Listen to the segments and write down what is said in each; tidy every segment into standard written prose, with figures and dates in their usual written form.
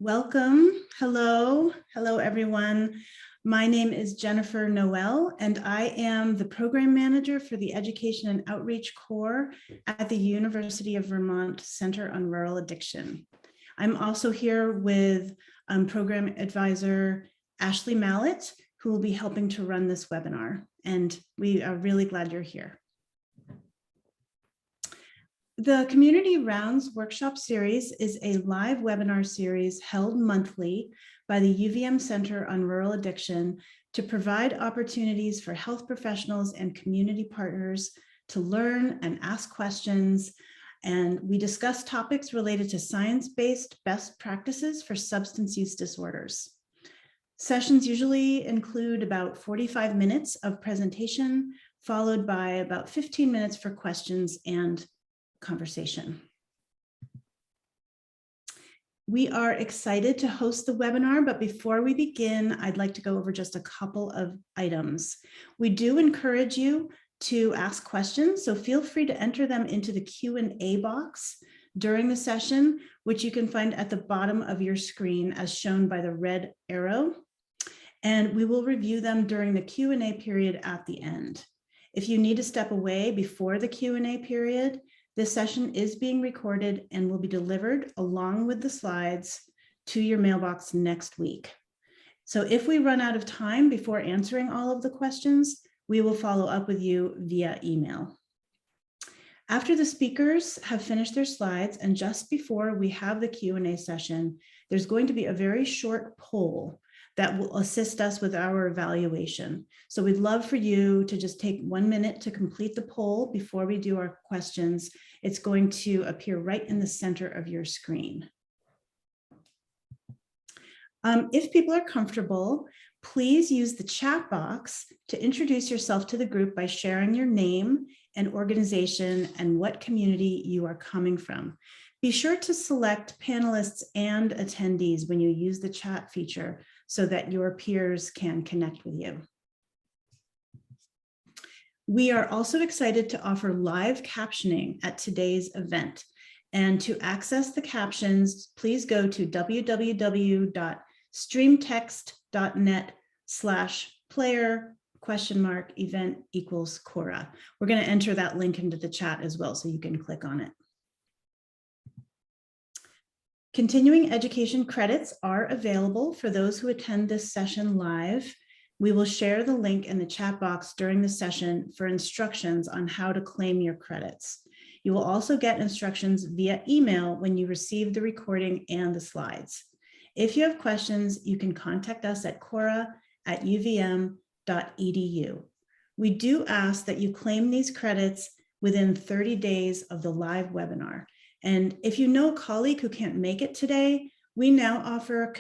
Welcome. Hello. Hello, everyone. My name is Jennifer Noel, and I am the program manager for the Education and Outreach Core at the University of Vermont Center on Rural Addiction. I'm also here with program advisor Ashley Mallett, who will be helping to run this webinar, and we are really glad you're here. The Community Rounds Workshop Series is a live webinar series held monthly by the UVM Center on Rural Addiction to provide opportunities for health professionals and community partners to learn and ask questions. And we discuss topics related to science-based best practices for substance use disorders. Sessions usually include about 45 minutes of presentation, followed by about 15 minutes for questions and conversation. We are excited to host the webinar, but before we begin, I'd like to go over just a couple of items. We do encourage you to ask questions, so feel free to enter them into the Q&A box during the session, which you can find at the bottom of your screen as shown by the red arrow. And we will review them during the Q&A period at the end. If you need to step away before the Q&A period, this session is being recorded and will be delivered along with the slides to your mailbox next week. So if we run out of time before answering all of the questions, we will follow up with you via email. After the speakers have finished their slides and just before we have the Q&A session, there's going to be a very short poll that will assist us with our evaluation. So we'd love for you to just take 1 minute to complete the poll before we do our questions. It's going to appear right in the center of your screen. If people are comfortable, please use the chat box to introduce yourself to the group by sharing your name and organization and what community you are coming from. Be sure to select panelists and attendees when you use the chat feature so that your peers can connect with you. We are also excited to offer live captioning at today's event. And to access the captions, please go to www.streamtext.net/player?event=CORA. We're going to enter that link into the chat as well, so you can click on it. Continuing education credits are available for those who attend this session live. We will share the link in the chat box during the session for instructions on how to claim your credits. You will also get instructions via email when you receive the recording and the slides. If you have questions, you can contact us at cora@uvm.edu. We do ask that you claim these credits within 30 days of the live webinar. And if you know a colleague who can't make it today, we now offer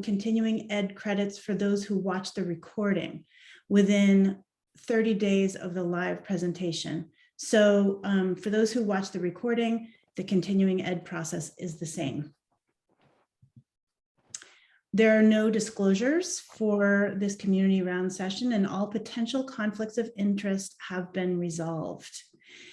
continuing ed credits for those who watch the recording within 30 days of the live presentation. So for those who watch the recording, the continuing ed process is the same. There are no disclosures for this community round session, and all potential conflicts of interest have been resolved.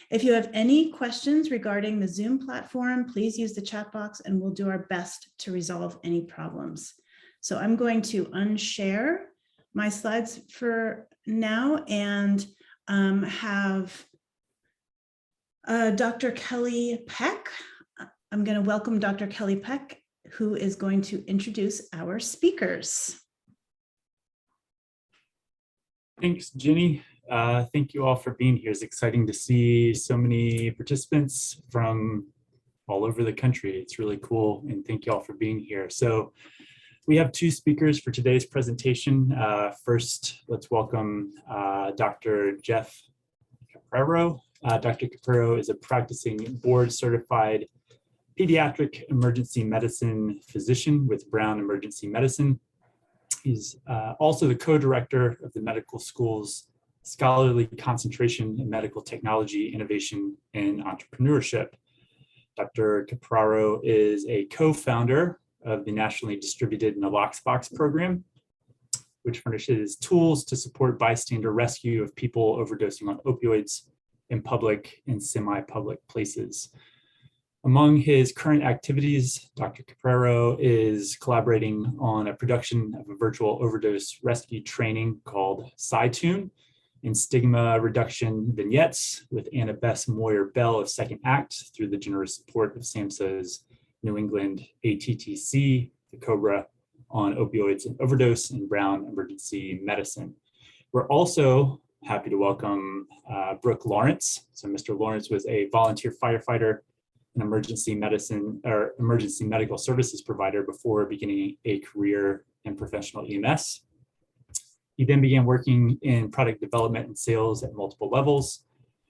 If you have any questions regarding the Zoom platform, please use the chat box and we'll do our best to resolve any problems. So I'm going to unshare my slides for now and have Dr. Kelly Peck. I'm going to welcome Dr. Kelly Peck, who is going to introduce our speakers. Thanks, Jenny. Thank you all for being here. It's exciting to see so many participants from all over the country. It's really cool, and thank you all for being here. So we have two speakers for today's presentation. First, let's welcome Dr. Geoff Capraro. Dr. Capraro is a practicing board-certified pediatric emergency medicine physician with Brown Emergency Medicine. He's also the co-director of the medical school's scholarly concentration in medical technology, innovation, and entrepreneurship. Dr. Capraro is a co-founder of the nationally distributed Naloxone program, which furnishes tools to support bystander rescue of people overdosing on opioids in public and semi-public places. Among his current activities, Dr. Capraro is collaborating on a production of a virtual overdose rescue training called SciTune and stigma reduction vignettes with Anna Bess Moyer Bell of Second Act through the generous support of SAMHSA's New England ATTC, the COBRA on opioids and overdose, and Brown emergency medicine. We're also happy to welcome Brooke Lawrence. So Mr. Lawrence was a volunteer firefighter, an emergency medicine or emergency medical services provider before beginning a career in professional EMS. He then began working in product development and sales at multiple levels.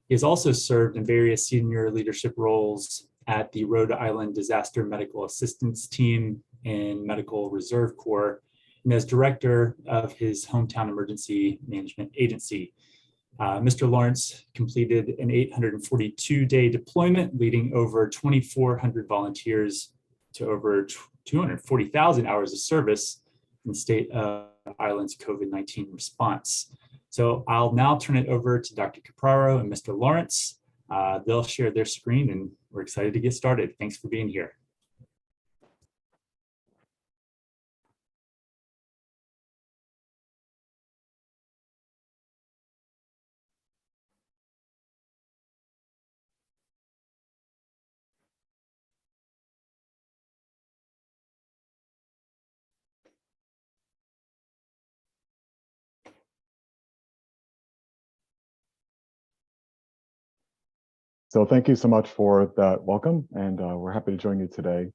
He has also served in various senior leadership roles at the Rhode Island Disaster Medical Assistance Team and Medical Reserve Corps, and as director of his hometown emergency management agency. Mr. Lawrence completed an 842-day deployment, leading over 2,400 volunteers to over 240,000 hours of service in the state of Island's COVID-19 response. So I'll now turn it over to Dr. Capraro and Mr. Lawrence. They'll share their screen, and we're excited to get started. Thanks for being here. So thank you so much for that welcome, and we're happy to join you today.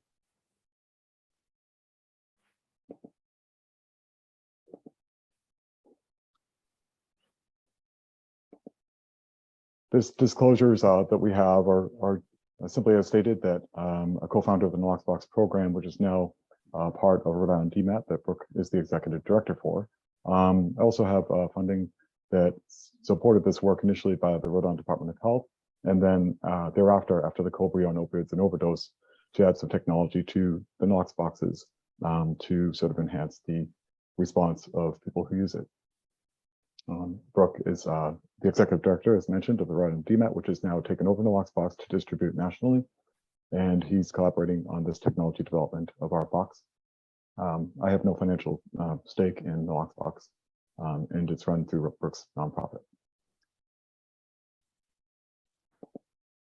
This disclosures that we have are simply as stated that a co-founder of the Naloxone program, which is now part of Rhode Island DMAT that Brooke is the executive director for. I also have funding that supported this work initially by the Rhode Island Department of Health, and then thereafter, after the COBRA on opioids and overdose, to add some technology to the Knox boxes to sort of enhance the response of people who use it. Brooke is the executive director, as mentioned, of the Rhode Island DMAT, which has now taken over Naloxone box to distribute nationally, and he's collaborating on this technology development of our box. I have no financial stake in Naloxone box, and it's run through Brooke's nonprofit.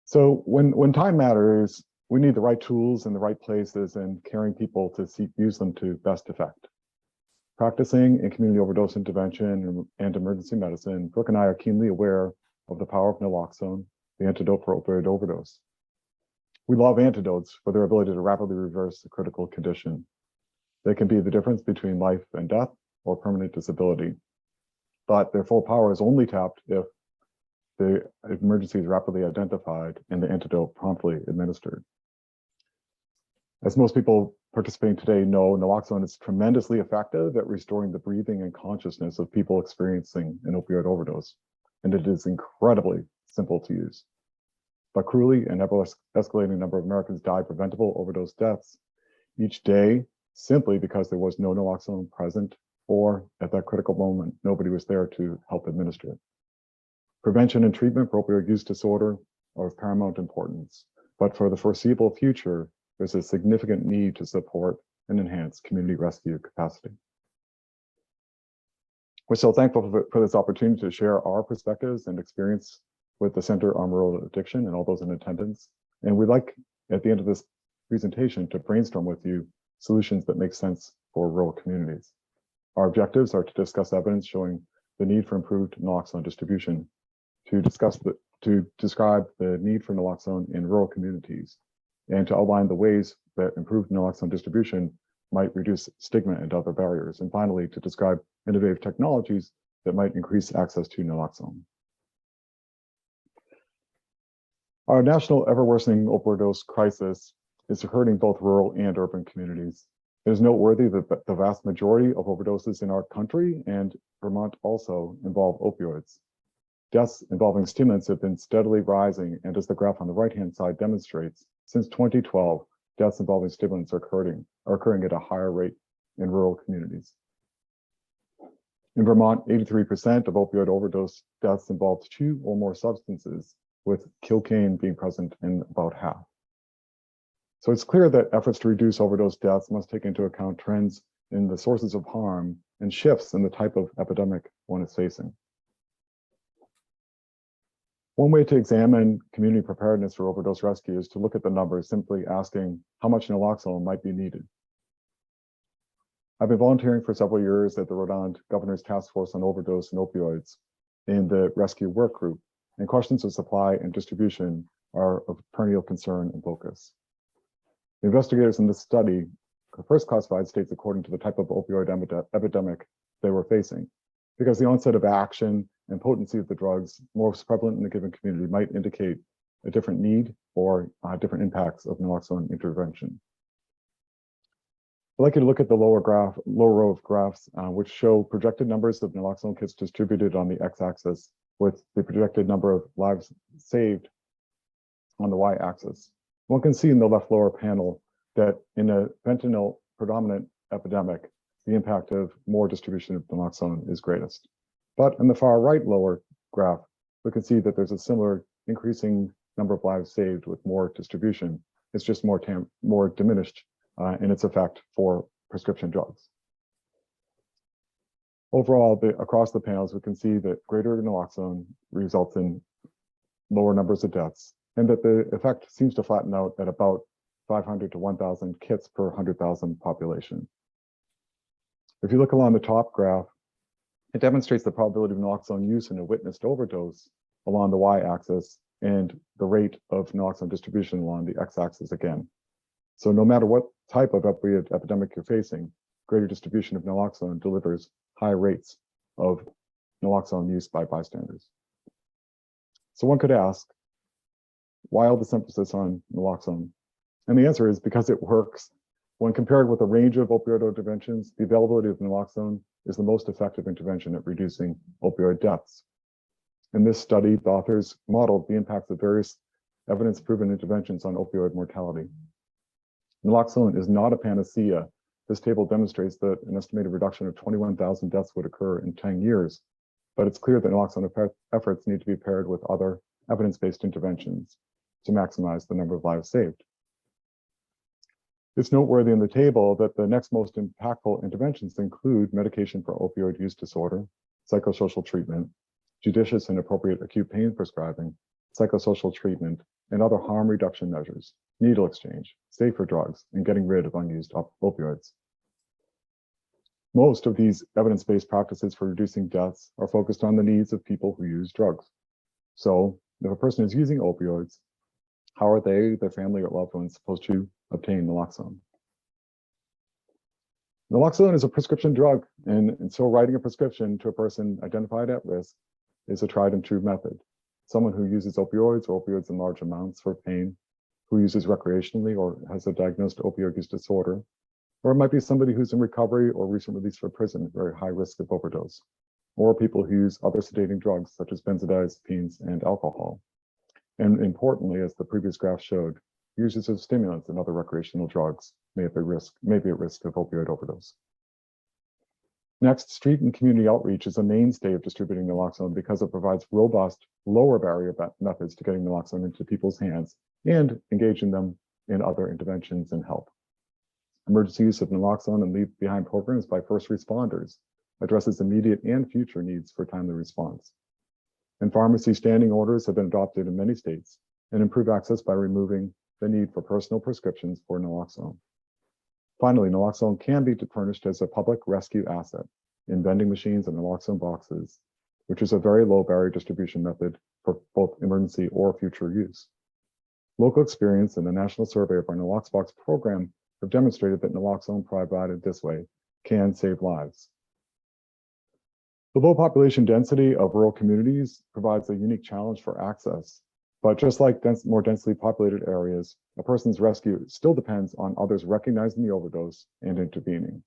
So when time matters, we need the right tools in the right places and caring people to use them to best effect. Practicing in community overdose intervention and emergency medicine, Brooke and I are keenly aware of the power of naloxone, the antidote for opioid overdose. We love antidotes for their ability to rapidly reverse a critical condition. They can be the difference between life and death or permanent disability, but their full power is only tapped if the emergency is rapidly identified and the antidote promptly administered. As most people participating today know, naloxone is tremendously effective at restoring the breathing and consciousness of people experiencing an opioid overdose, and it is incredibly simple to use. But cruelly, an ever-escalating number of Americans die preventable overdose deaths each day simply because there was no naloxone present, or at that critical moment, nobody was there to help administer it. Prevention and treatment for opioid use disorder are of paramount importance, but for the foreseeable future, there's a significant need to support and enhance community rescue capacity. We're so thankful for this opportunity to share our perspectives and experience with the Center on Rural Addiction and all those in attendance. And we'd like, at the end of this presentation, to brainstorm with you solutions that make sense for rural communities. Our objectives are to discuss evidence showing the need for improved naloxone distribution, to describe the need for naloxone in rural communities, and to outline the ways that improved naloxone distribution might reduce stigma and other barriers. And finally, to describe innovative technologies that might increase access to naloxone. Our national ever-worsening overdose crisis is hurting both rural and urban communities. It is noteworthy that the vast majority of overdoses in our country and Vermont also involve opioids. Deaths involving stimulants have been steadily rising, and as the graph on the right-hand side demonstrates, since 2012, deaths involving stimulants are occurring at a higher rate in rural communities. In Vermont, 83% of opioid overdose deaths involved 2 or more substances, with cocaine being present in about half. So it's clear that efforts to reduce overdose deaths must take into account trends in the sources of harm and shifts in the type of epidemic one is facing. One way to examine community preparedness for overdose rescue is to look at the numbers, simply asking how much naloxone might be needed. I've been volunteering for several years at the Rhode Governor's Task Force on Overdose and Opioids in the rescue work group, and questions of supply and distribution are of perennial concern and focus. The investigators in this study first classified states according to the type of opioid epidemic they were facing, because the onset of action and potency of the drugs most prevalent in a given community might indicate a different need or different impacts of naloxone intervention. I'd like you to look at the lower row of graphs, which show projected numbers of naloxone kits distributed on the x-axis with the projected number of lives saved on the y-axis. One can see in the left lower panel that in a fentanyl predominant epidemic, the impact of more distribution of naloxone is greatest. But in the far right lower graph, we can see that there's a similar increasing number of lives saved with more distribution. It's just more diminished in its effect for prescription drugs. Overall, across the panels, we can see that greater naloxone results in lower numbers of deaths, and that the effect seems to flatten out at about 500 to 1,000 kits per 100,000 population. If you look along the top graph, it demonstrates the probability of naloxone use in a witnessed overdose along the y-axis and the rate of naloxone distribution along the x-axis again. So no matter what type of opioid epidemic you're facing, greater distribution of naloxone delivers high rates of naloxone use by bystanders. So one could ask, why all this emphasis on naloxone? And the answer is because it works. When compared with a range of opioid interventions, the availability of naloxone is the most effective intervention at reducing opioid deaths. In this study, the authors modeled the impacts of various evidence-proven interventions on opioid mortality. Naloxone is not a panacea. This table demonstrates that an estimated reduction of 21,000 deaths would occur in 10 years, but it's clear that naloxone efforts need to be paired with other evidence-based interventions to maximize the number of lives saved. It's noteworthy in the table that the next most impactful interventions include medication for opioid use disorder, psychosocial treatment, judicious and appropriate acute pain prescribing, psychosocial treatment, and other harm reduction measures, needle exchange, safer drugs, and getting rid of unused opioids. Most of these evidence-based practices for reducing deaths are focused on the needs of people who use drugs. So if a person is using opioids, how are they, their family, or loved ones supposed to obtain naloxone? Naloxone is a prescription drug, and so writing a prescription to a person identified at risk is a tried and true method. Someone who uses opioids or opioids in large amounts for pain, who uses recreationally or has a diagnosed opioid use disorder, or it might be somebody who's in recovery or recent release from prison, very high risk of overdose, or people who use other sedating drugs such as benzodiazepines and alcohol. And importantly, as the previous graph showed, users of stimulants and other recreational drugs may be at risk of opioid overdose. Next, street and community outreach is a mainstay of distributing naloxone because it provides robust, lower barrier methods to getting naloxone into people's hands and engaging them in other interventions and help. Emergency use of naloxone and leave behind programs by first responders addresses immediate and future needs for timely response. And pharmacy standing orders have been adopted in many states and improve access by removing the need for personal prescriptions for naloxone. Finally, naloxone can be furnished as a public rescue asset in vending machines and naloxone boxes, which is a very low barrier distribution method for both emergency or future use. Local experience and the national survey of our Naloxbox program have demonstrated that naloxone provided this way can save lives. The low population density of rural communities provides a unique challenge for access. But just like more densely populated areas, a person's rescue still depends on others recognizing the overdose and intervening.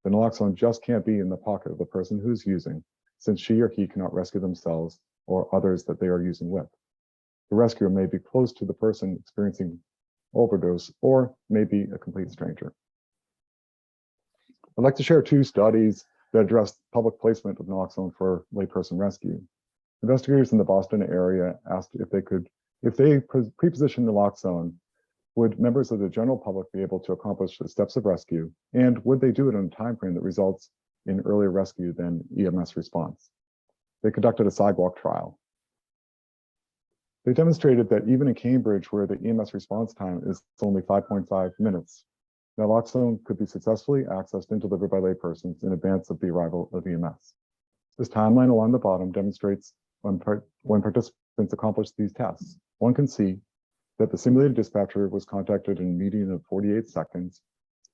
The naloxone just can't be in the pocket of the person who's using, since she or he cannot rescue themselves or others that they are using with. The rescuer may be close to the person experiencing overdose or may be a complete stranger. I'd like to share two studies that address public placement of naloxone for layperson rescue. Investigators in the Boston area asked if they pre-position naloxone Would members of the general public be able to accomplish the steps of rescue? And would they do it in a time frame that results in earlier rescue than EMS response? They conducted a sidewalk trial. They demonstrated that even in Cambridge, where the EMS response time is only 5.5 minutes, naloxone could be successfully accessed and delivered by laypersons in advance of the arrival of EMS. This timeline along the bottom demonstrates when participants accomplished these tests. One can see that the simulated dispatcher was contacted in a median of 48 seconds.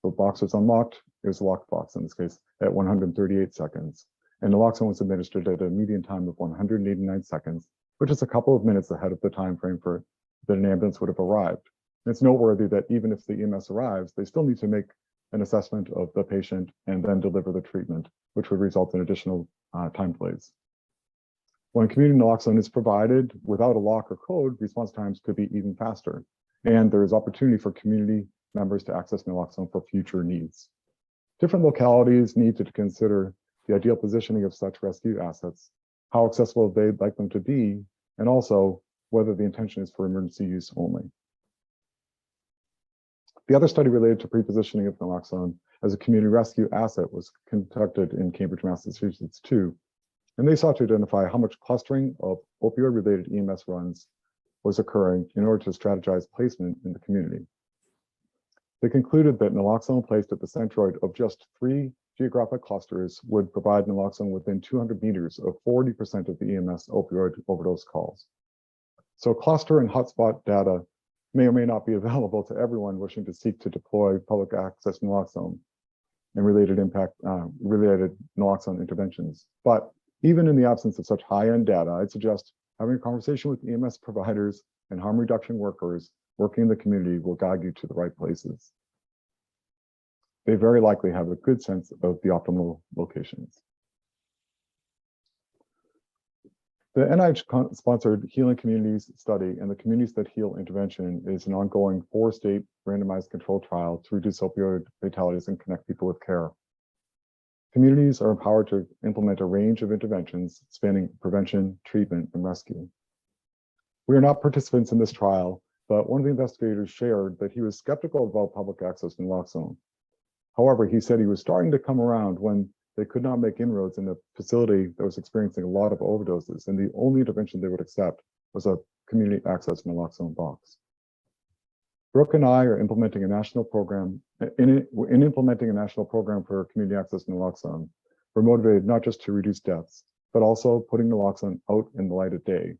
The box was unlocked. It was a locked box in this case at 138 seconds. And naloxone was administered at a median time of 189 seconds, which is a couple of minutes ahead of the time frame for that an ambulance would have arrived. And it's noteworthy that even if the EMS arrives, they still need to make an assessment of the patient and then deliver the treatment, which would result in additional time delays. When community naloxone is provided without a lock or code, response times could be even faster. And there is opportunity for community members to access naloxone for future needs. Different localities need to consider the ideal positioning of such rescue assets, how accessible they'd like them to be, and also whether the intention is for emergency use only. The other study related to pre-positioning of naloxone as a community rescue asset was conducted in Cambridge, Massachusetts too, and they sought to identify how much clustering of opioid-related EMS runs was occurring in order to strategize placement in the community. They concluded that naloxone placed at the centroid of just 3 geographic clusters would provide naloxone within 200 meters of 40% of the EMS opioid overdose calls. So cluster and hotspot data may or may not be available to everyone wishing to seek to deploy public access naloxone and related naloxone interventions. But even in the absence of such high-end data, I'd suggest having a conversation with EMS providers and harm reduction workers working in the community will guide you to the right places. They very likely have a good sense of the optimal locations. The NIH-sponsored Healing Communities study and the Communities That Heal intervention is an ongoing 4-state randomized control trial to reduce opioid fatalities and connect people with care. Communities are empowered to implement a range of interventions spanning prevention, treatment, and rescue. We are not participants in this trial, but one of the investigators shared that he was skeptical about public access to naloxone. However, he said he was starting to come around when they could not make inroads in a facility that was experiencing a lot of overdoses, and the only intervention they would accept was a community access naloxone box. Brooke and I are implementing a national program. In implementing a national program for community access naloxone, we're motivated not just to reduce deaths, but also putting naloxone out in the light of day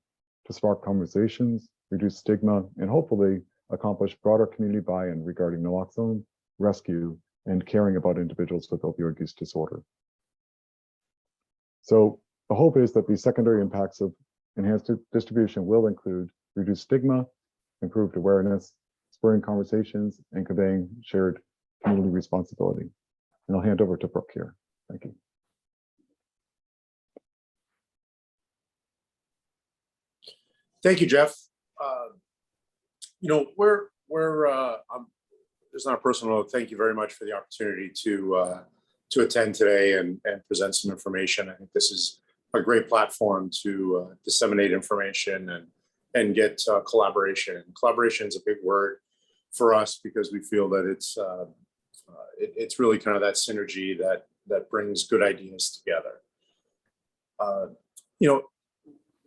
to spark conversations, reduce stigma, and hopefully accomplish broader community buy-in regarding naloxone, rescue, and caring about individuals with opioid use disorder. So the hope is that the secondary impacts of enhanced distribution will include reduced stigma, improved awareness, spurring conversations, and conveying shared community responsibility. And I'll hand over to Brooke here. Thank you. Thank you, Geoff. There's not a personal note. Thank you very much for the opportunity to attend today and present some information. I think this is a great platform to disseminate information and get collaboration. And collaboration is a big word for us because we feel that it's really kind of that synergy that brings good ideas together.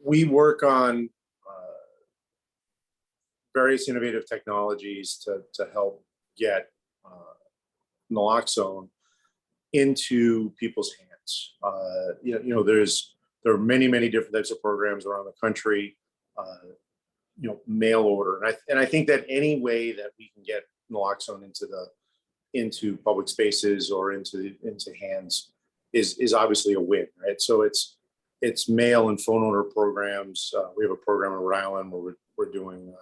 We work on various innovative technologies to help get naloxone into people's hands. There are many different types of programs around the country. Mail order, and I think that any way that we can get naloxone into public spaces or into hands is obviously a win, right? So it's mail and phone order programs. We have a program in Rhode Island where we're doing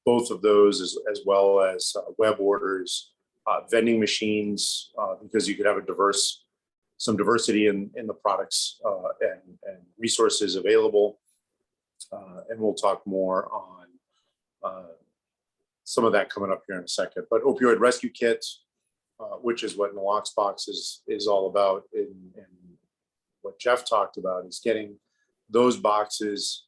both of those as well as web orders, vending machines, because you could have some diversity in the products and resources available. And we'll talk more on some of that coming up here in a second. But opioid rescue kits, which is what Naloxbox is all about, and what Geoff talked about is getting those boxes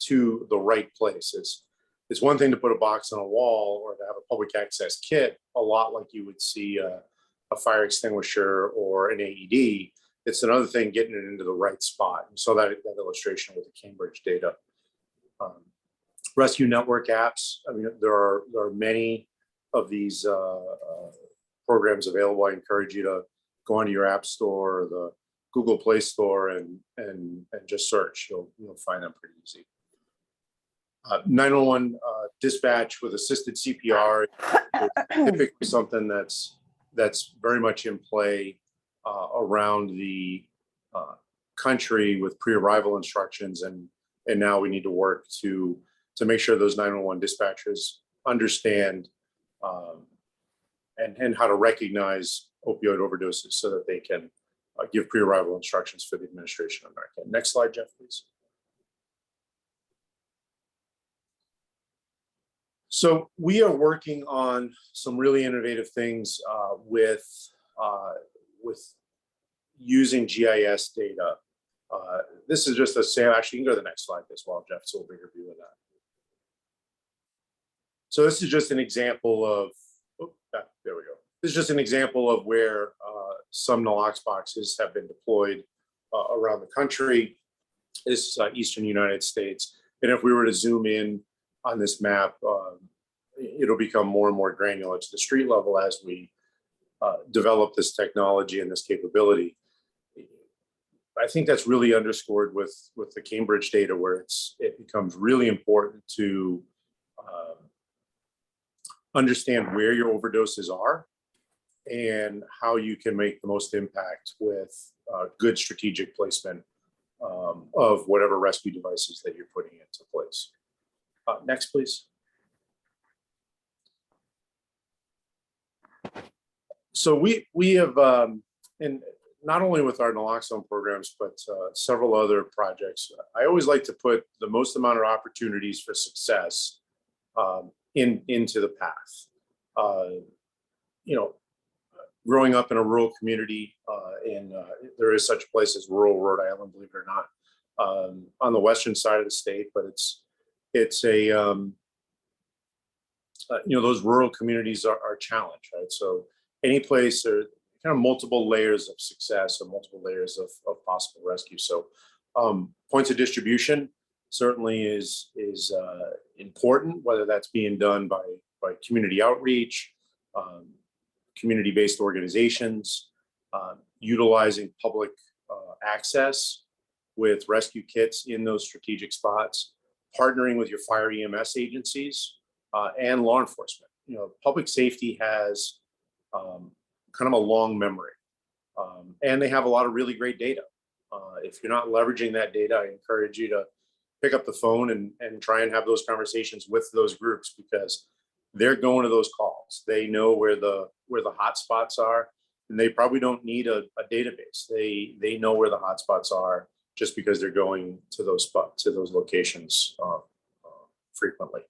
to the right places. it's one thing to put a box on a wall or to have a public access kit, a lot like you would see a fire extinguisher or an AED. It's another thing getting it into the right spot. And so that illustration with the Cambridge data. Rescue network apps. I mean, there are many of these programs available. I encourage you to go onto your app store or the Google Play Store and just search. You'll find them pretty easy. 911 dispatch with assisted CPR is typically something that's very much in play around the country with pre-arrival instructions, and now we need to work to make sure those 911 dispatchers understand and how to recognize opioid overdoses so that they can give pre-arrival instructions for the administration of Narcan. Next slide, Jeff, please. So we are working on some really innovative things with using GIS data. This is just a sample. Actually, you can go to the next slide as well, Jeff, so we'll bigger view of that. So this is just an example of, there we go. This is just an example of where some nalox boxes have been deployed around the country. This is eastern United States. And if we were to zoom in on this map, it'll become more and more granular to the street level as we develop this technology and this capability. I think that's really underscored with the Cambridge data, where it becomes really important to understand where your overdoses are and how you can make the most impact with good strategic placement of whatever rescue devices that you're putting into place. Next, please. So we have, and not only with our naloxone programs, but several other projects, I always like to put the most amount of opportunities for success into the path. Growing up in a rural community, and there is such a place as rural Rhode Island, believe it or not, on the western side of the state, but it's a those rural communities are challenged, right? So any place, there are kind of multiple layers of success or multiple layers of possible rescue. So points of distribution certainly is important, whether that's being done by community outreach, community-based organizations, utilizing public access with rescue kits in those strategic spots, partnering with your fire EMS agencies and law enforcement. Public safety has kind of a long memory, and they have a lot of really great data. If you're not leveraging that data, I encourage you to pick up the phone and try and have those conversations with those groups, because they're going to those calls. They know where the hot spots are, and they probably don't need a database. They know where the hot spots are just because they're going to those spots, to those locations frequently.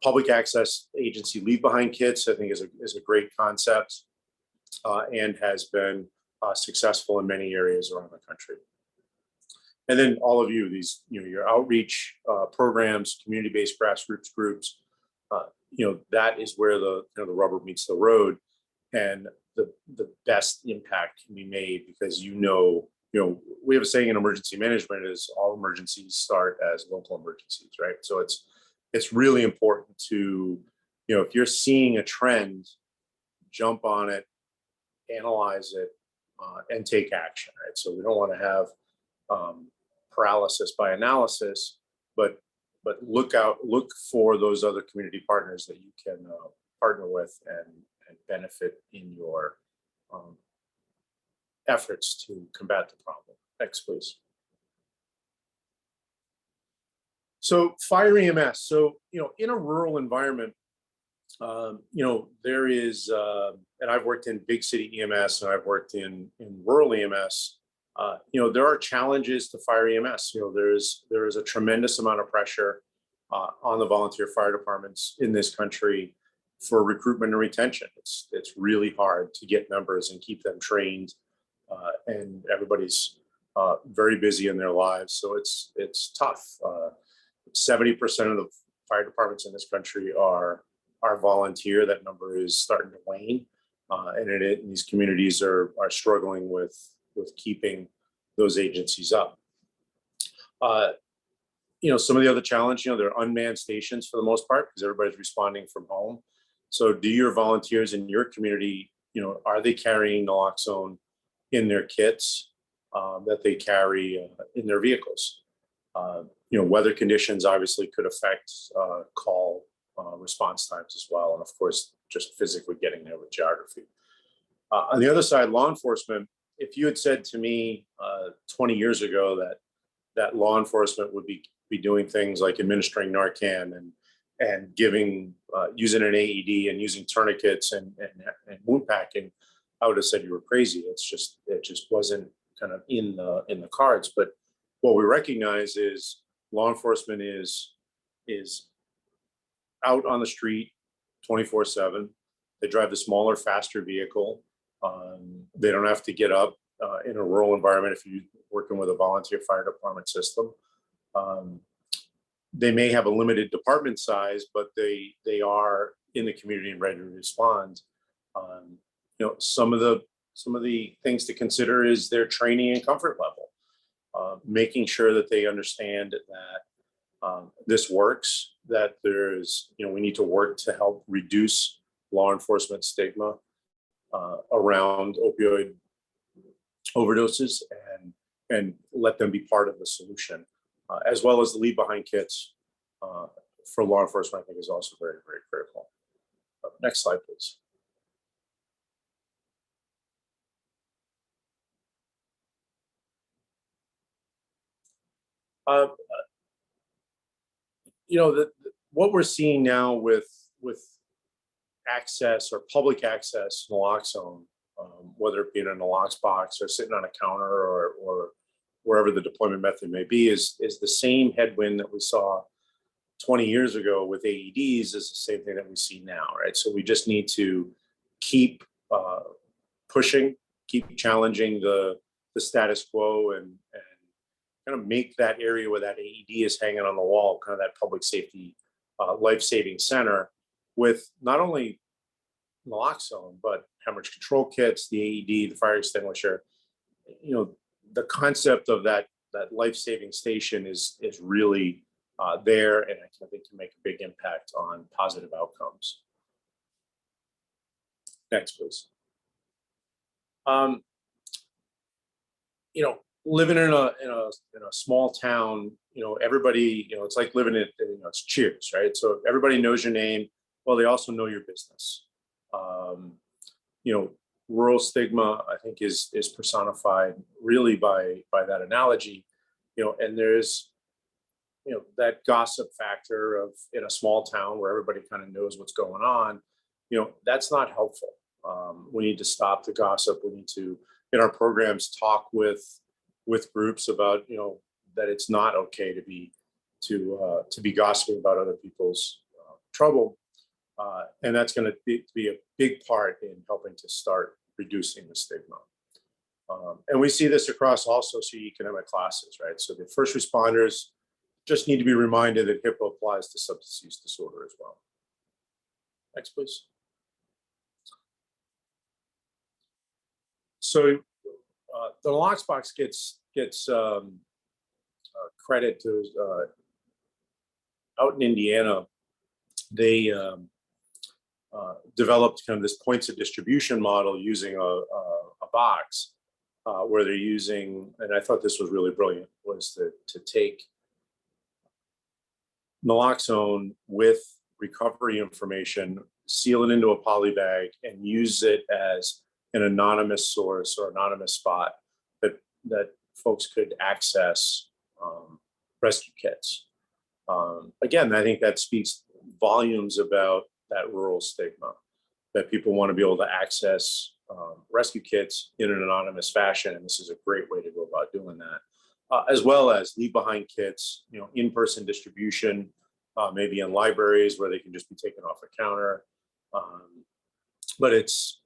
Public access agency leave behind kits, I think, is a great concept and has been successful in many areas around the country. And then all of you, your outreach programs, community-based grassroots groups, that is where the rubber meets the road, and the best impact can be made, because we have a saying in emergency management is all emergencies start as local emergencies, right? So it's really important to, if you're seeing a trend, jump on it, analyze it, and take action, right? So we don't want to have paralysis by analysis, but look for those other community partners that you can partner with and benefit in your efforts to combat the problem. Next, please. So fire EMS. So, in a rural environment, there is, and I've worked in big city EMS and I've worked in rural EMS. There are challenges to fire EMS. There is a tremendous amount of pressure on the volunteer fire departments in this country for recruitment and retention. It's really hard to get members and keep them trained, and everybody's very busy in their lives, so it's tough. 70% of the fire departments in this country are volunteer. That number is starting to wane, and these communities are struggling with keeping those agencies up. Some of the other challenge, they're unmanned stations for the most part because everybody's responding from home. So do your volunteers in your community, are they carrying naloxone in their kits that they carry in their vehicles? Weather conditions obviously could affect call response times as well. And of course, just physically getting there with geography. On the other side, law enforcement, if you had said to me 20 years ago that law enforcement would be doing things like administering Narcan and giving using an AED and using tourniquets and wound packing, I would have said you were crazy. It just wasn't kind of in the cards. But what we recognize is law enforcement is out on the street 24/7. They drive the smaller, faster vehicle. They don't have to get up in a rural environment if you're working with a volunteer fire department system. They may have a limited department size, but they are in the community and ready to respond. Some of the things to consider is their training and comfort level, making sure that they understand that this works, that we need to work to help reduce law enforcement stigma around opioid overdoses and let them be part of the solution, as well as the leave behind kits for law enforcement, I think is also very, very critical. Next slide, please. What we're seeing now with access or public access naloxone, whether it be in a nalox box or sitting on a counter or wherever the deployment method may be, is the same headwind that we saw 20 years ago with AEDs is the same thing that we see now, right? So we just need to keep pushing, keep challenging the status quo and kind of make that area where that AED is hanging on the wall, kind of that public safety life-saving center with not only naloxone, but hemorrhage control kits, the AED, the fire extinguisher. The concept of that life-saving station is really there, and I think can make a big impact on positive outcomes. Next, please. Living in a small town, everybody, it's like living in, it's Cheers, right? So everybody knows your name. Well, they also know your business. Rural stigma, I think, is personified really by that analogy. And there's that gossip factor of in a small town where everybody kind of knows what's going on. That's not helpful. We need to stop the gossip. We need to, in our programs, talk with groups about that it's not okay to be gossiping about other people's trouble, and that's going to be a big part in helping to start reducing the stigma. And we see this across all socioeconomic classes, right? So the first responders just need to be reminded that HIPAA applies to substance use disorder as well. Next, please. So the nalox box gets credit to out in Indiana. They developed kind of this points of distribution model using a box where they're using, and I thought this was really brilliant, was to take naloxone with recovery information, seal it into a poly bag, and use it as an anonymous source or anonymous spot that folks could access rescue kits. Again, I think that speaks volumes about that rural stigma, that people want to be able to access rescue kits in an anonymous fashion, and this is a great way to go about doing that. As well as leave behind kits, in-person distribution, maybe in libraries where they can just be taken off a counter. But it's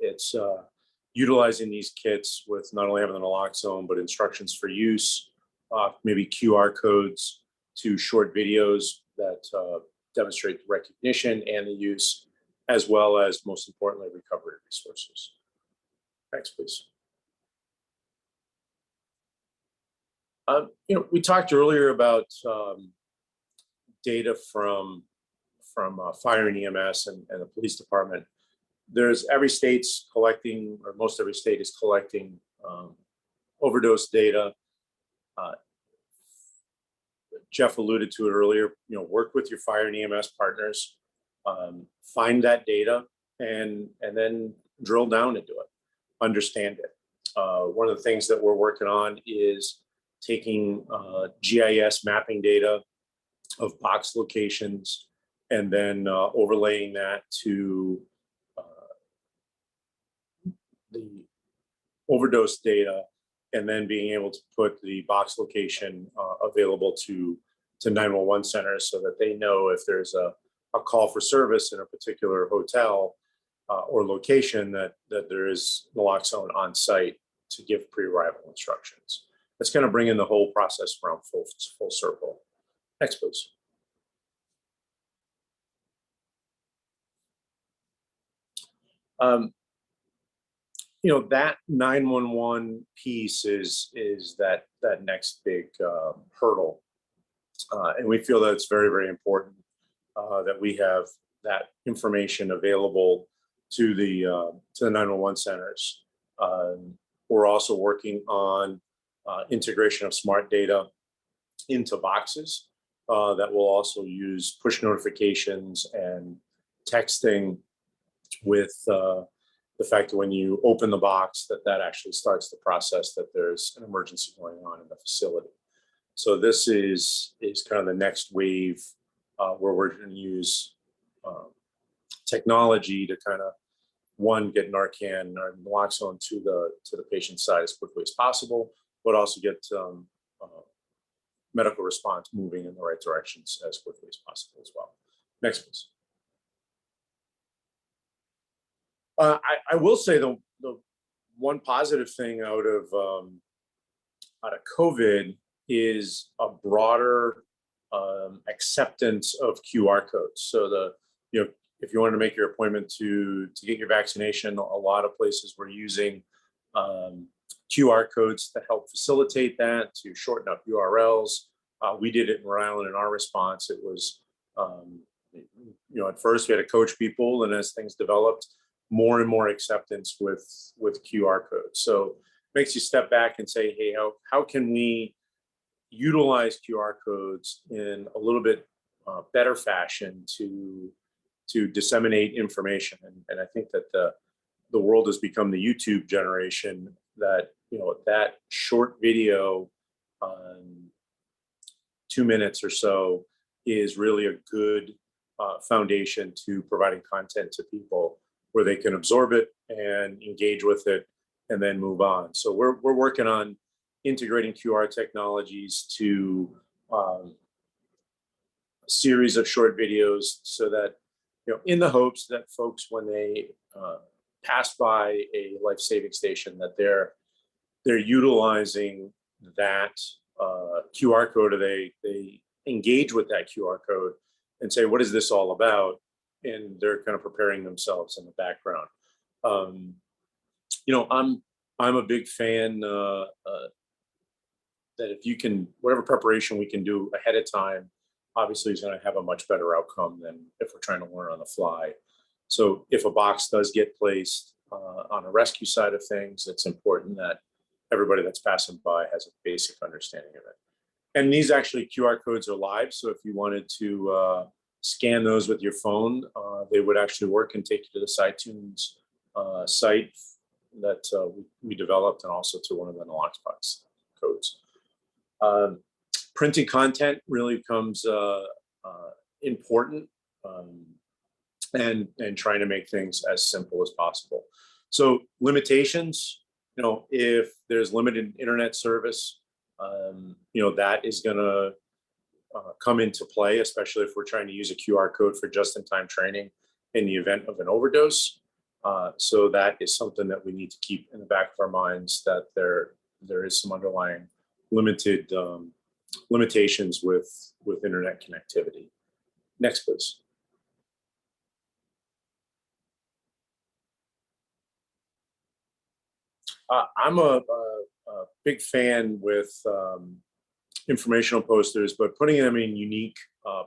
utilizing these kits with not only having the naloxone, but instructions for use, maybe QR codes to short videos that demonstrate the recognition and the use, as well as, most importantly, recovery resources. Next, please. We talked earlier about data from fire and EMS and the police department. Every state's collecting, or most every state is collecting overdose data. Geoff alluded to it earlier. Work with your fire and EMS partners, find that data, and then drill down into it, understand it. One of the things that we're working on is taking GIS mapping data of box locations and then overlaying that to the overdose data, and then being able to put the box location available to 911 centers so that they know if there's a call for service in a particular hotel or location that there is naloxone on site to give pre-arrival instructions. That's going to bring in the whole process around full circle. Next, please. That 911 piece is that next big hurdle, and we feel that it's very, very important that we have that information available to the 911 centers. We're also working on integration of smart data into boxes that will also use push notifications and texting with the fact that when you open the box, that actually starts the process that there's an emergency going on in the facility. So this is kind of the next wave where we're going to use technology to kind of, one, get Narcan or naloxone to the patient's side as quickly as possible, but also get medical response moving in the right directions as quickly as possible as well. Next, please. I will say the one positive thing out of COVID is a broader acceptance of QR codes. So if you want to make your appointment to get your vaccination, a lot of places were using QR codes to help facilitate that, to shorten up URLs. We did it in Rhode Island in our response. It was, at first we had to coach people, and as things developed, more and more acceptance with QR codes. So it makes you step back and say, hey, how can we utilize QR codes in a little bit better fashion to disseminate information? And I think that the world has become the YouTube generation, that that short video, 2 minutes or so, is really a good foundation to providing content to people where they can absorb it and engage with it and then move on. So we're working on integrating QR technologies to a series of short videos, so that, in the hopes that folks, when they pass by a life-saving station, that they're utilizing that QR code, or they engage with that QR code and say, what is this all about? And they're kind of preparing themselves in the background. I'm a big fan that if you can, whatever preparation we can do ahead of time, obviously is going to have a much better outcome than if we're trying to learn on the fly. So if a box does get placed on a rescue side of things, it's important that everybody that's passing by has a basic understanding of it. And these actually QR codes are live. So if you wanted to scan those with your phone, they would actually work and take you to the iTunes site that we developed, and also to one of the Naloxone codes. Printing content really becomes important, and trying to make things as simple as possible. So limitations, if there's limited internet service, that is going to come into play, especially if we're trying to use a QR code for just-in-time training in the event of an overdose. So that is something that we need to keep in the back of our minds, that there is some underlying limited limitations with internet connectivity. Next, please. I'm a big fan with informational posters, but putting them in unique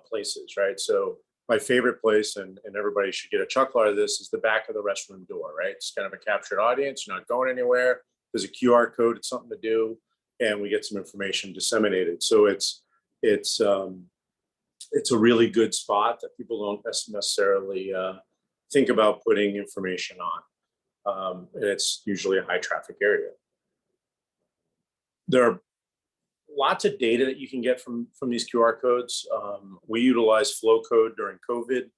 places, right? So my favorite place, and everybody should get a chuckle out of this, is the back of the restroom door, right? It's kind of a captured audience. You're not going anywhere. There's a QR code. It's something to do, and we get some information disseminated. So it's a really good spot that people don't necessarily think about putting information on. And it's usually a high traffic area. There are lots of data that you can get from these QR codes. We utilize flow code during COVID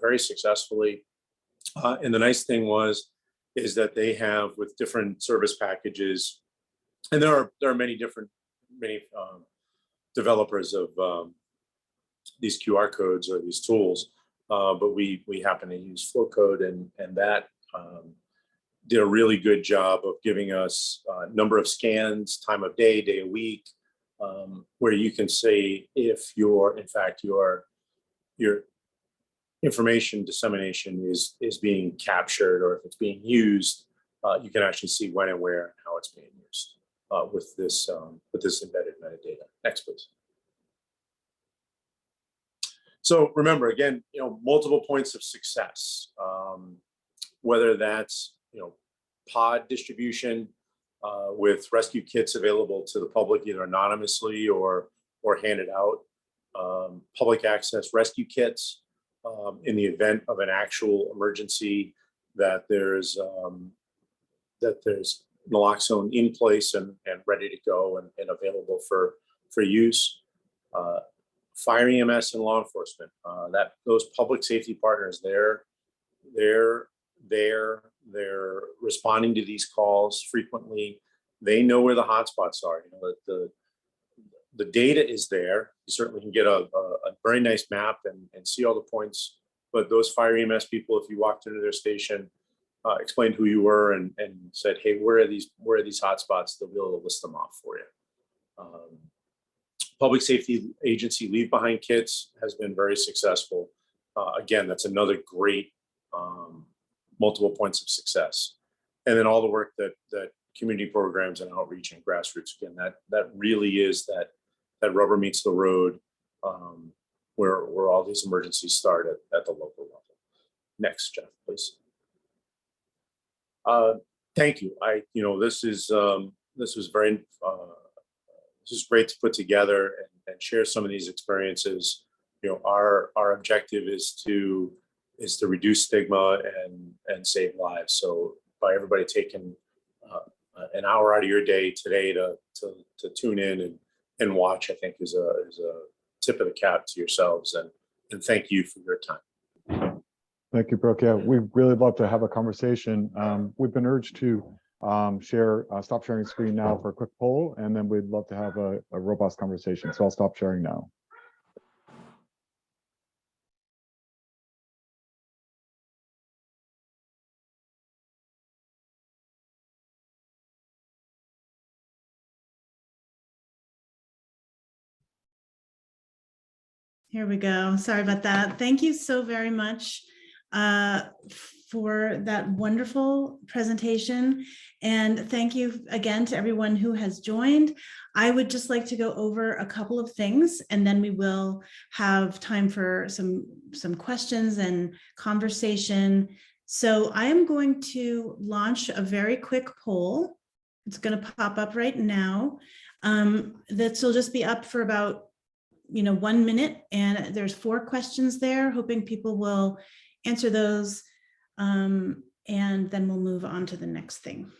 very successfully. And the nice thing is that they have, with different service packages, and there are many developers of these QR codes or these tools, but we happen to use flow code, and that did a really good job of giving us number of scans, time of day, day of week, where you can say if your information dissemination is being captured, or if it's being used. You can actually see when and where and how it's being used with this embedded metadata. Next, please. So remember, again, multiple points of success, whether that's pod distribution with rescue kits available to the public either anonymously or handed out, public access rescue kits in the event of an actual emergency, that there's naloxone in place and ready to go and available for use. Fire EMS and law enforcement, those public safety partners, they're responding to these calls frequently. They know where the hotspots are. The data is there. You certainly can get a very nice map and see all the points. But those fire EMS people, if you walked into their station, explained who you were and said, "Hey, where are these hotspots?" They'll be able to list them off for you. Public safety agency leave behind kits has been very successful. Again, that's another great multiple points of success. And then all the work that community programs and outreach and grassroots, again, that really is that rubber meets the road, where all these emergencies start at the local level. Next, Geoff, please. Thank you. This was great to put together and share some of these experiences. Our objective is to reduce stigma and save lives. So by everybody taking an hour out of your day today to tune in and watch, I think is a tip of the cap to yourselves, and thank you for your time. Thank you, Brooke. Yeah, we'd really love to have a conversation. We've been urged to stop sharing screen now for a quick poll, and then we'd love to have a robust conversation. So I'll stop sharing now. Here we go. Sorry about that. Thank you so very much for that wonderful presentation. And thank you again to everyone who has joined. I would just like to go over a couple of things, and then we will have time for some questions and conversation. So I am going to launch a very quick poll. It's going to pop up right now. This will just be up for about 1 minute, and there's 4 questions there, hoping people will answer those, and then we'll move on to the next thing.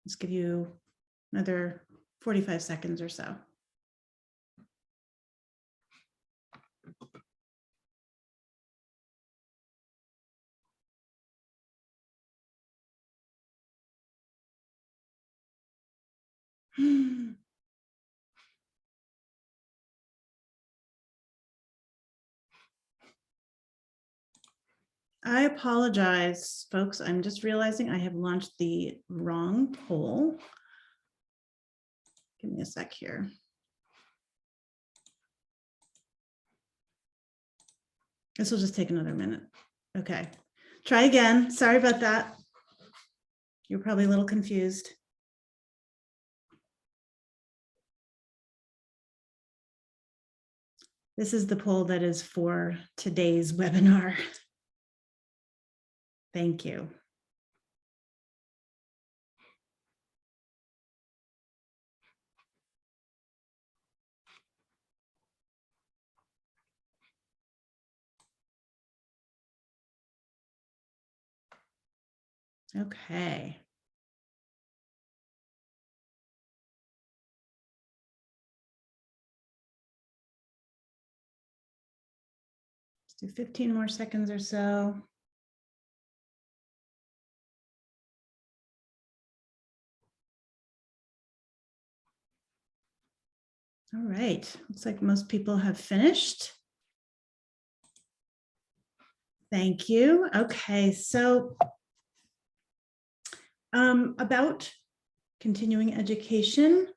Let's give you another 45 seconds or so. I apologize, folks. I'm just realizing I have launched the wrong poll. Give me a sec here. This will just take another minute. Okay, try again. Sorry about that. You're probably a little confused. This is the poll that is for today's webinar. Thank you. Okay. Let's do 15 more seconds or so. All right, looks like most people have finished. Thank you. Okay, so about continuing education,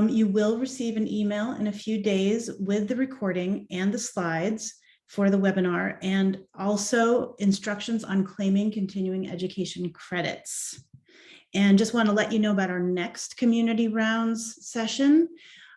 you will receive an email in a few days with the recording and the slides for the webinar, and also instructions on claiming continuing education credits. And just want to let you know about our next community rounds session.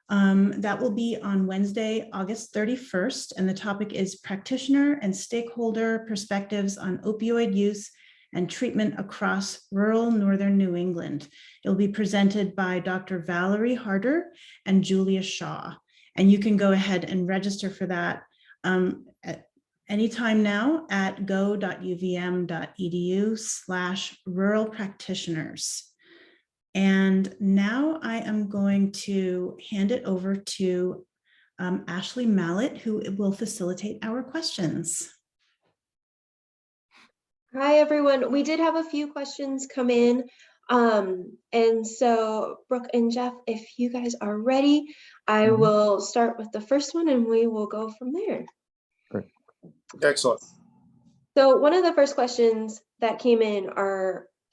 That will be on Wednesday, August 31st, and the topic is practitioner and stakeholder perspectives on opioid use and treatment across rural northern New England. It'll be presented by Dr. Valerie Harder and Julia Shaw, and you can go ahead and register for that at any time now at go.uvm.edu/rural practitioners. And now I am going to hand it over to Ashley Mallett, who will facilitate our questions. Hi, everyone. We did have a few questions come in. And so Brooke and Geoff, if you guys are ready, I will start with the first one and we will go from there. Great. Excellent. So one of the first questions that came in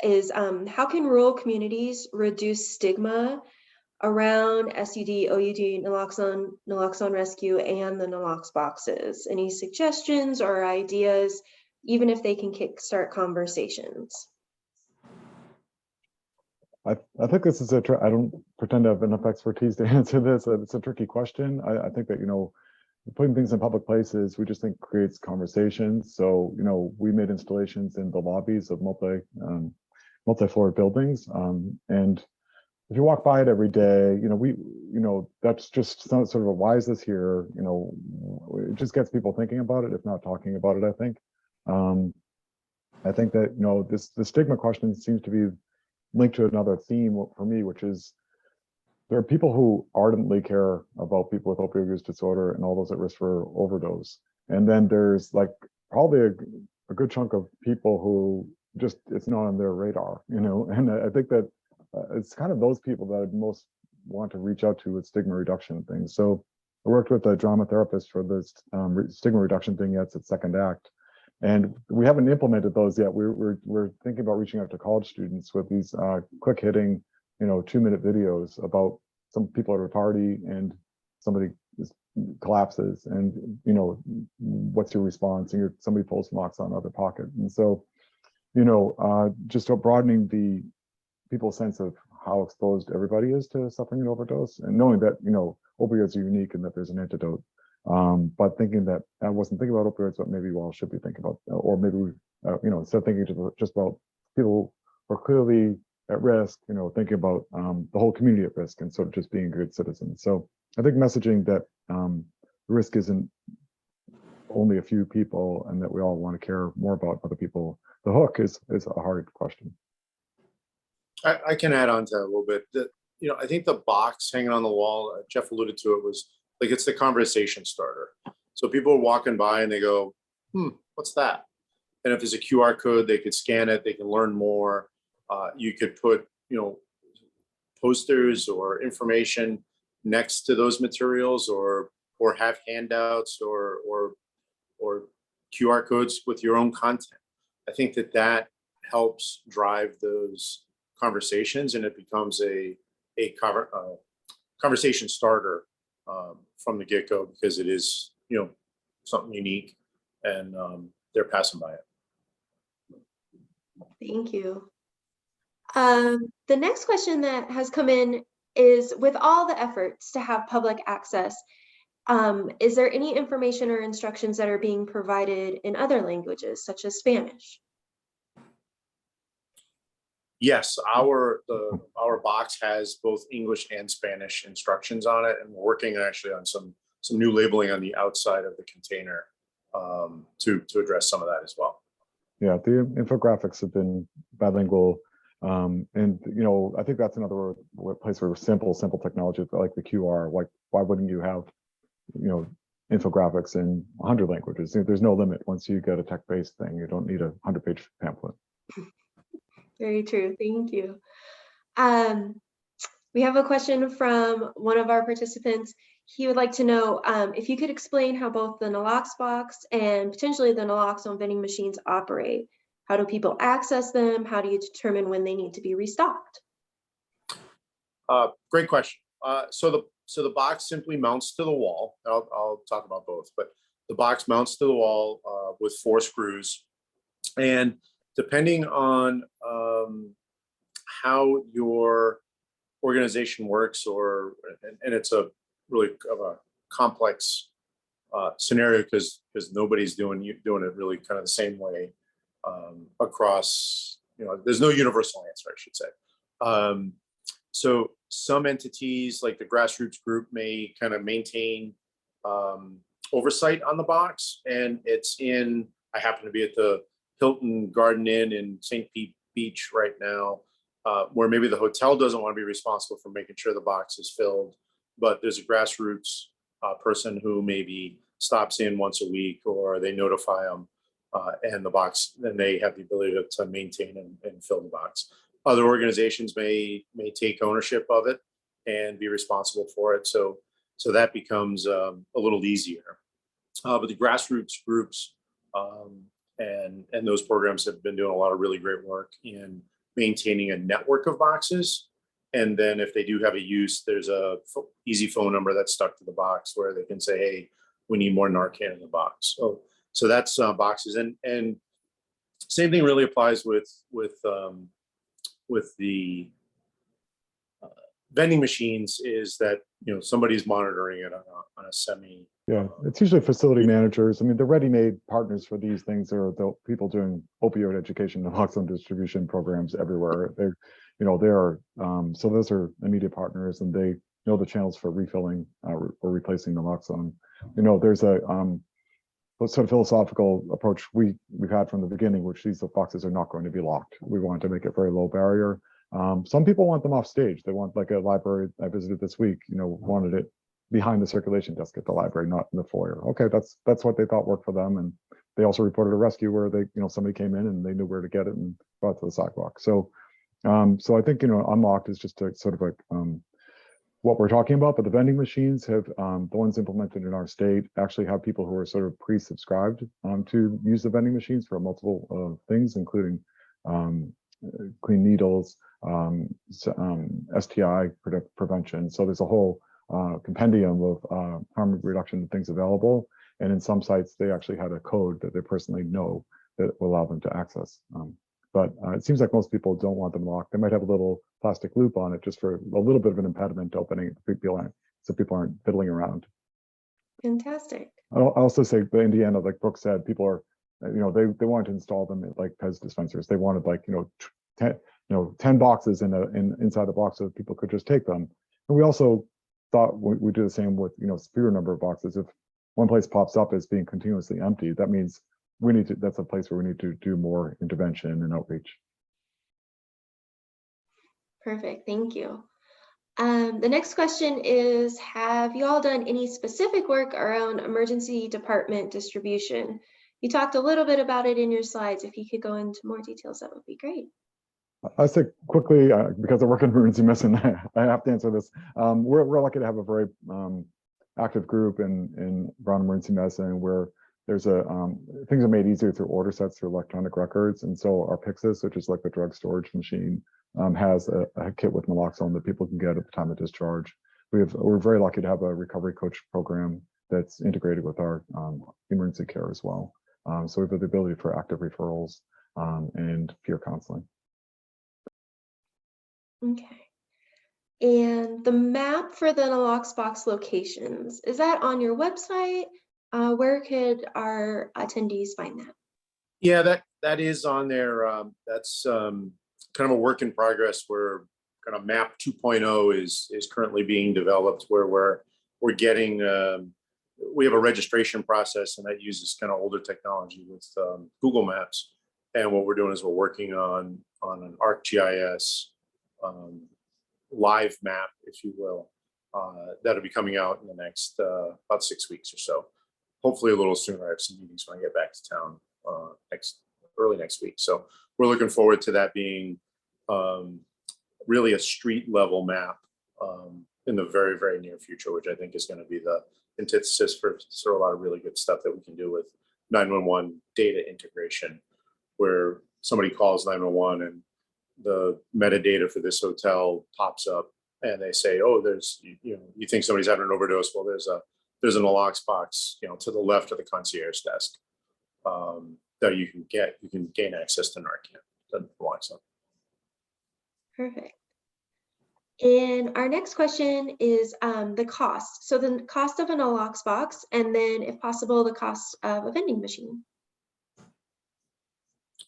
is how can rural communities reduce stigma around SUD, OUD, naloxone rescue, and the nalox boxes? Any suggestions or ideas, even if they can kickstart conversations? I think this is I don't pretend to have enough expertise to answer this. It's a tricky question. I think that, putting things in public places, we just think creates conversations. So, we made installations in the lobbies of multi-floor buildings. And if you walk by it every day, that's just sort of a why is this here? It just gets people thinking about it, if not talking about it, I think. I think that, the stigma question seems to be linked to another theme for me, which is there are people who ardently care about people with opioid use disorder and all those at risk for overdose. And then there's probably a good chunk of people who just, it's not on their radar, and I think that it's kind of those people that I'd most want to reach out to with stigma reduction and things. So I worked with a drama therapist for this stigma reduction thing. It's its second act. And we haven't implemented those yet. We're thinking about reaching out to college students with these quick hitting, 2-minute videos about some people at a party and somebody just collapses and, what's your response? And somebody pulls naloxone out of their pocket. And so, just broadening the people's sense of how exposed everybody is to suffering an overdose, and knowing that, opioids are unique and that there's an antidote. But thinking that I wasn't thinking about opioids, but maybe we all should be thinking about, or maybe we, instead of thinking just about people who are clearly at risk, thinking about the whole community at risk and sort of just being a good citizen. So I think messaging that risk isn't only a few people and that we all want to care more about other people. The hook is a hard question. I can add on to that a little bit. I think the box hanging on the wall, Geoff alluded to it, was it's the conversation starter. So people are walking by and they go, what's that? And if there's a QR code, they could scan it, they can learn more. You could put, posters or information next to those materials, or have handouts or QR codes with your own content. I think that helps drive those conversations, and it becomes a conversation starter from the get-go, because it is, something unique, and they're passing by it. Thank you. The next question that has come in is, with all the efforts to have public access, is there any information or instructions that are being provided in other languages, such as Spanish? Yes, our box has both English and Spanish instructions on it, and we're working actually on some new labeling on the outside of the container to address some of that as well. Yeah, the infographics have been bilingual, and I think that's another place where simple technology like the QR. Like, why wouldn't you have infographics in 100 languages? There's no limit. Once you get a tech-based thing, you don't need a 100-page pamphlet. Very true. Thank you. We have a question from one of our participants. He would like to know if you could explain how both the Nalox box and potentially the naloxone vending machines operate. How do people access them? How do you determine when they need to be restocked? Great question. So the box simply mounts to the wall. I'll talk about both, but the box mounts to the wall with 4 screws, and depending on how your organization works, and it's a really of a complex scenario, because nobody's doing it really kind of the same way across. There's no universal answer, I should say. So some entities like the grassroots group may kind of maintain oversight on the box, and I happen to be at the Hilton Garden Inn in St. Pete Beach right now, where maybe the hotel doesn't want to be responsible for making sure the box is filled, but there's a grassroots person who maybe stops in once a week, or they notify them, and the box, then they have the ability to maintain and fill the box. Other organizations may take ownership of it and be responsible for it, so that becomes a little easier. But the grassroots groups and those programs have been doing a lot of really great work in maintaining a network of boxes. And then if they do have a use, there's a easy phone number that's stuck to the box where they can say, hey, we need more Narcan in the box. So that's boxes. And same thing really applies with the vending machines, is that somebody's monitoring it on a semi. Yeah, it's usually facility managers. I mean, the ready-made partners for these things are the people doing opioid education and naloxone distribution programs everywhere. So those are immediate partners, and they know the channels for refilling or replacing naloxone. There's a sort of philosophical approach we've had from the beginning, which these boxes are not going to be locked. We want to make it very low barrier. Some people want them off stage. They want, like a library I visited this week, wanted it behind the circulation desk at the library, not in the foyer. Okay, that's what they thought worked for them. And they also reported a rescue where somebody came in and they knew where to get it and brought it to the sidewalk. So I think unlocked is just a sort of like what we're talking about. But the vending machines have the ones implemented in our state actually have people who are sort of pre-subscribed to use the vending machines for multiple things, including clean needles, STI prevention. So there's a whole compendium of harm reduction things available. And in some sites, they actually had a code that they personally know that will allow them to access. But it seems like most people don't want them locked. They might have a little plastic loop on it just for a little bit of an impediment to opening it, so people aren't fiddling around. Fantastic. I'll also say, the Indiana, like Brooke said, people are, they wanted to install them at like Pez dispensers. They wanted 10 boxes inside the box so that people could just take them. And we also thought we do the same with fewer number of boxes. If one place pops up as being continuously empty, that means that's a place where we need to do more intervention and outreach. Perfect, thank you. The next question is, have you all done any specific work around emergency department distribution? You talked a little bit about it in your slides. If you could go into more details, that would be great. I say quickly, because I work in emergency medicine, I have to answer this. We're lucky to have a very active group in Brown Emergency Medicine, where there's things are made easier through order sets through electronic records. And so our Pyxis, which is like the drug storage machine, has a kit with naloxone that people can get at the time of discharge. we're very lucky to have a recovery coach program that's integrated with our emergency care as well. So we have the ability for active referrals and peer counseling. Okay. And the map for the Naloxbox locations, is that on your website? Where could our attendees find that? Yeah, that is on there. That's kind of a work in progress where kind of map 2.0 is currently being developed, where we're getting we have a registration process, and that uses kind of older technology with Google Maps. And what we're doing is we're working on an ArcGIS live map, if you will, that'll be coming out in the next about 6 weeks or so. Hopefully a little sooner. I have some meetings when I get back to town early next week. So we're looking forward to that being really a street level map in the very, very near future, which I think is going to be the antithesis for sort of a lot of really good stuff that we can do with 911 data integration, where somebody calls 911 and the metadata for this hotel pops up and they say, oh, there's, you think somebody's having an overdose. Well, there's an Naloxbox, to the left of the concierge desk that you can gain access to Narcan, the naloxone. Perfect. And our next question is the cost. So the cost of a Naloxbox, and then if possible, the cost of a vending machine.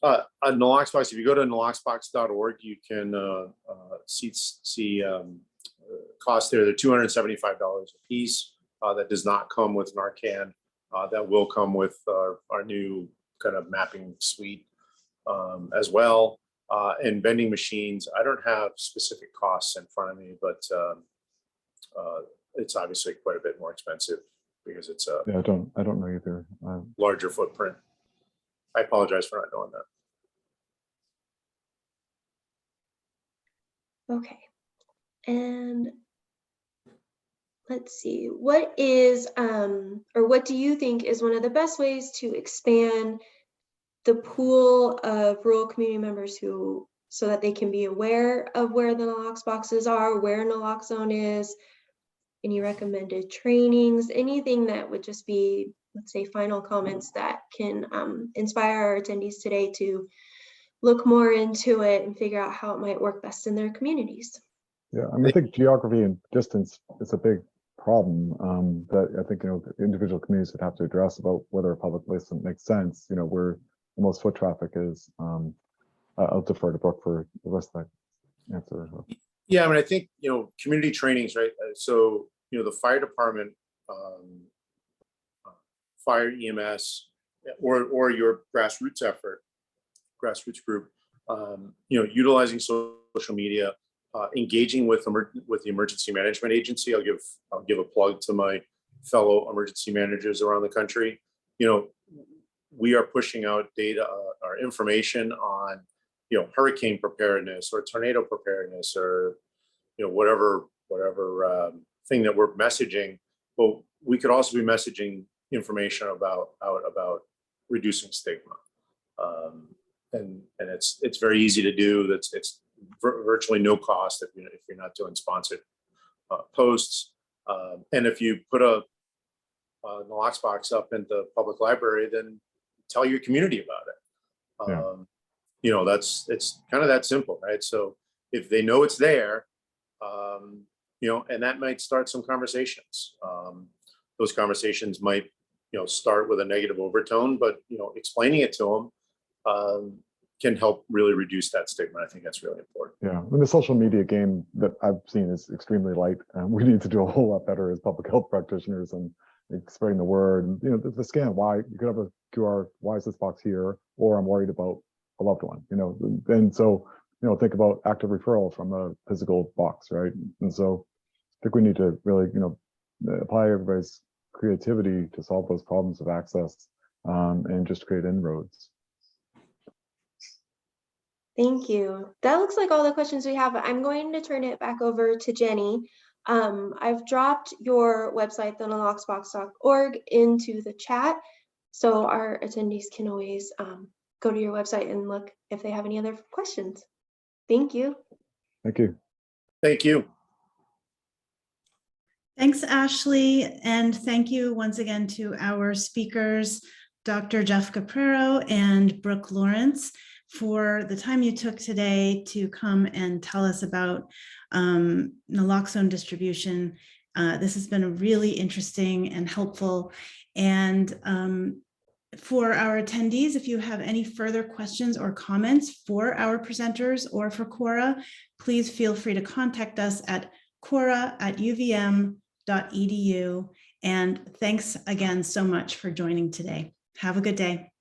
A Naloxbox, if you go to naloxbox.org, you can see costs there. They're $275 a piece. That does not come with Narcan. That will come with our new kind of mapping suite as well. And vending machines, I don't have specific costs in front of me, but it's obviously quite a bit more expensive because it's a Yeah, I don't know either. larger footprint. I apologize for not knowing that. Okay. And let's see, what is, or what do you think is one of the best ways to expand the pool of rural community members so that they can be aware of where the nalox boxes are, where naloxone is, any recommended trainings, anything that would just be, let's say, final comments that can inspire our attendees today to look more into it and figure out how it might work best in their communities. Yeah, I mean, I think geography and distance is a big problem that I think individual communities would have to address about whether a public place makes sense. Where the most foot traffic is. I'll defer to Brooke for the rest of that answer. Yeah, I mean, I think community trainings, right? So the fire department, fire EMS, or your grassroots group, utilizing social media, engaging with the emergency management agency. I'll give a plug to my fellow emergency managers around the country. We are pushing out data or information on hurricane preparedness or tornado preparedness or whatever thing that we're messaging. But we could also be messaging information about reducing stigma, and it's very easy to do. It's virtually no cost if you're not doing sponsored posts. And if you put a Naloxbox up in the public library, then tell your community about it. Yeah. It's kind of that simple, right? So if they know it's there, and that might start some conversations. Those conversations might start with a negative overtone, but explaining it to them can help really reduce that stigma. I think that's really important. Yeah, and the social media game that I've seen is extremely light. We need to do a whole lot better as public health practitioners and spreading the word. And the scan, why you could have a QR, why is this box here? Or I'm worried about a loved one, and so think about active referral from a physical box, right? And so I think we need to really apply everybody's creativity to solve those problems of access and just create inroads. Thank you. That looks like all the questions we have. I'm going to turn it back over to Jenny. I've dropped your website, the naloxbox.org, into the chat, so our attendees can always go to your website and look if they have any other questions. Thank you. Thank you. Thank you. Thanks, Ashley. And thank you once again to our speakers, Dr. Geoff Capraro and Brooke Lawrence, for the time you took today to come and tell us about naloxone distribution. This has been a really interesting and helpful. And for our attendees, if you have any further questions or comments for our presenters or for CORA, please feel free to contact us at cora@uvm.edu. And thanks again so much for joining today. Have a good day.